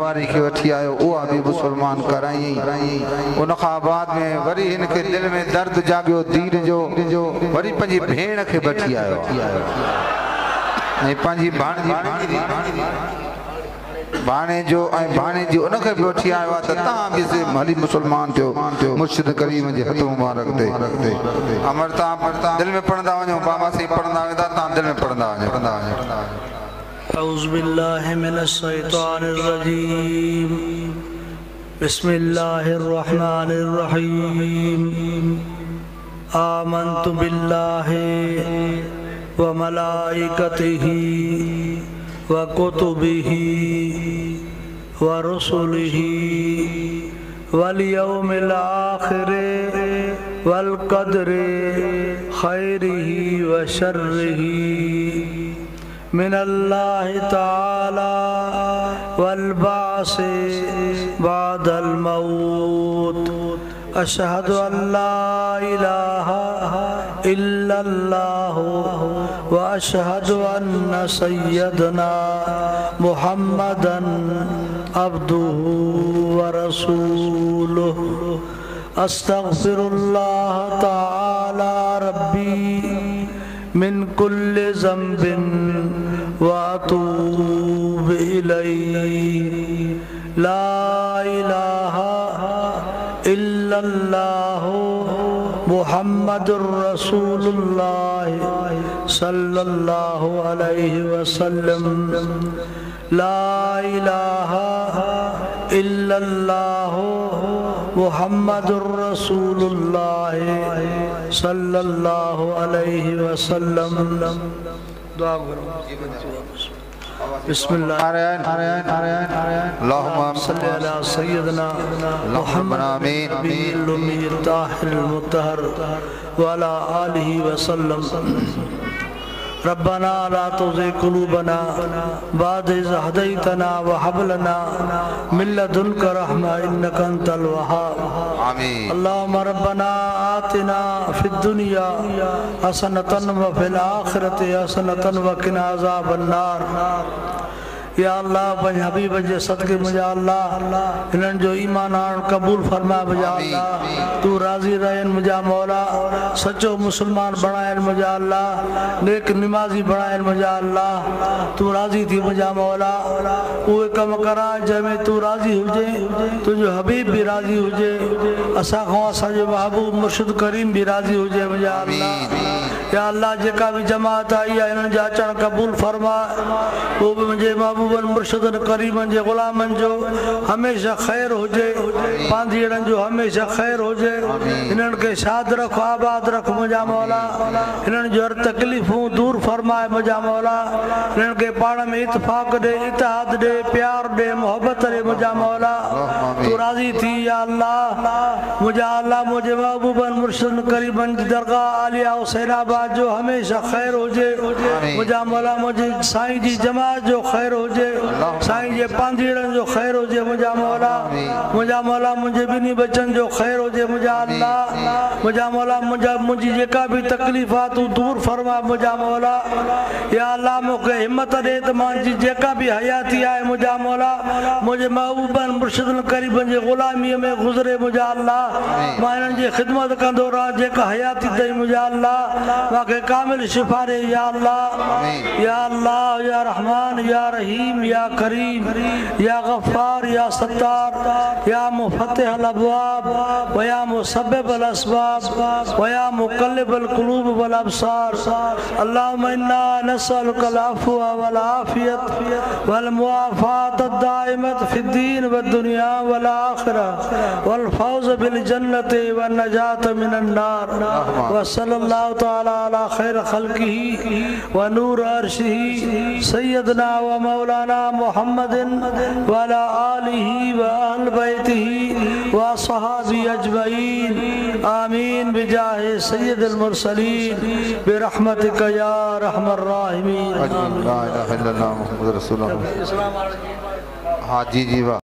वारी के वठी आयो उहा भी मुसलमान कराई उन खां बाद में वरी इनके दिल में दर्द जागियो दीन जो वरी पंजी भेण के वठी आयो ऐं पंजी भाणे जो ऐं भाणे जी उनखे भी वठी आयो त तहां भी से हली मुसलमान थियो मुर्शिद करीम जे हथ मुबारक दे अमर ता दिल में पढ़ंदा वञो बाबा से पढ़ंदा वेंदा तहां दिल में पढ़ंदा वञो औज़ु बिल्लाहि मिनश शैतानिर रजीम बिस्मिल्लाहिर रहमानिर रहीम आमन्तु बिल्लाहि व मलाइकतिही व कुतुबिही व रुसुलिही वल यौमिल आखिर वल क़द्रि खैरिही व शर्रिही मिनल्लाहि ताला वल बाअस बादल मौत अशहदु अल्ला इलाहा इल्लल्लाह व अशहदु अन्ना सय्यदना मुहम्मदन अब्दुहु व रसूलुहु अस्तगफिरुल्लाह ताला रब्बी मिन कुल्लि ज़ंबिन व अतूबु इलैहि ला इलाहा इल्लल्लाह मुहम्मदुर रसूलुल्लाह सल्लल्लाहु अलैहि वसल्लम ला इलाहा इल्लल्लाह मुहम्मदुर रसूलुल्लाह सल्लल्लाहु अलैहि वसल्लम। दुआ करो। बिस्मिल्लाह अल्लाहुम्मा सल्ली अला सय्यदना मुहम्मद आमीन ताहिर मुतहहर व अला आलिहि वसल्लम। रब्बना ला तुज़िग़ क़ुलूबना बअद इज़ हदैतना व हब लना मिन लदुनका रहमा इन्नका अंतल वहाब। आमीन। अल्लाहुम्मा रब्बना आतिना फिद दुनिया हसनतन व फिल आखिरति हसनतन व क़िना अज़ाबन नार। या अल्लाह पंहिंजे हबीब जे सदके मुंहिंजा अल्लाह हिननि जो ईमान आणण क़बूल फरमा मुंहिंजा अल्लाह तू राज़ी रहन मुंहिंजा मौला सचो मुसलमान बणायन मुंहिंजा अल्लाह नेक निमाज़ी बणायन मुंहिंजा अल्लाह तू राज़ी थी मुंहिंजा मौला उहे कम करा जंहिंमें तू राज़ी हुजे तुंहिंजो हबीब भी राज़ी हुजे असां खां असांजो महबूब मुर्शिद करीम भी राज़ी हुजे मुंहिंजा अल्लाह। या अल्लाह जेका भी जमात आई आहे हिननि जा अचण क़बूल फरमा उहो बि मुंहिंजे महबूबन मुर्शिदन करीमन जे ग़ुलामन जो हमेशा ख़ैर हुजे पांधीड़न जो हमेशा ख़ैर हुजे हिननि खे शाद रख आबाद रख मुंहिंजा मौला हिननि जो हर तकलीफ़ूं दूर फरमाए मुंहिंजा मौला हिननि खे पाण में इत्तेफ़ाक़ ॾे इत्तेहाद ॾे प्यार ॾे मोहब्बत ॾे मुंहिंजा मौला तू राज़ी थी या अल्लाह मुंहिंजा अल्लाह मुंहिंजे महबूबन मुर्शिदन करीमन जी दरगाह आलिया हुसैनाबाद जो हमेशा ख़ैर हुजे मुंहिंजा मौला मुंहिंजे साईं जी जमात जो ख़ैर हुजे साईं जे पांधीड़न जो ख़ैर हुजे मुंहिंजा मौला मुंहिंजे ॿिन्ही बचन जो ख़ैर हुजे मुंहिंजा अल्लाह मुंहिंजा मौला मुंहिंजी जेका भी तकलीफ़ आहे तू दूर फरमा मुंहिंजा मौला या अल्लाह मूंखे हिम्मत ॾे त मुंहिंजी जेका भी हयाती आहे मुंहिंजा मौला मुंहिंजे महबूबन मुर्शिदन करीबन जे ग़ुलामीअ में गुज़रे मुंहिंजा अल्लाह मां हिननि जी ख़िदमत कंदो रहां जेका हयाती अथई मुंहिंजा अल्लाह मूंखे कामिल शिफ़ा ॾे या अल्लाह या रहमान या रहीम या करीम या गफ्फार या सत्तार या मुफत्तिह अल अबवाब व या मुसब्बिब अल असबाब व या मुक़ल्लिब अल क़ुलूब वल अबसार। अल्लाहुम्मा इन्ना नसअलुका अल अफ़्व वल आफ़ियत वल मुआफ़ात अद-दाइमत फ़िद दीन व दुनिया वल आखिरह वल फ़ौज़ बिल जन्नति वन नजात मिनन नार व सल्लल्लाहु तआला अला खैर खल्क़िही व नूर अर्शिही सय्यदना व मौलाना मुहम्मदिन व अला आलिही व अहल बैतिही व सहाबी अजमईन आमीन बिजाहे सय्यदुल मुरसलीन बिरहमतिका या रहमर राहिमीन। ला इलाहा इल्लल्लाह मुहम्मदुर रसूलुल्लाह। हाँ जी वाह।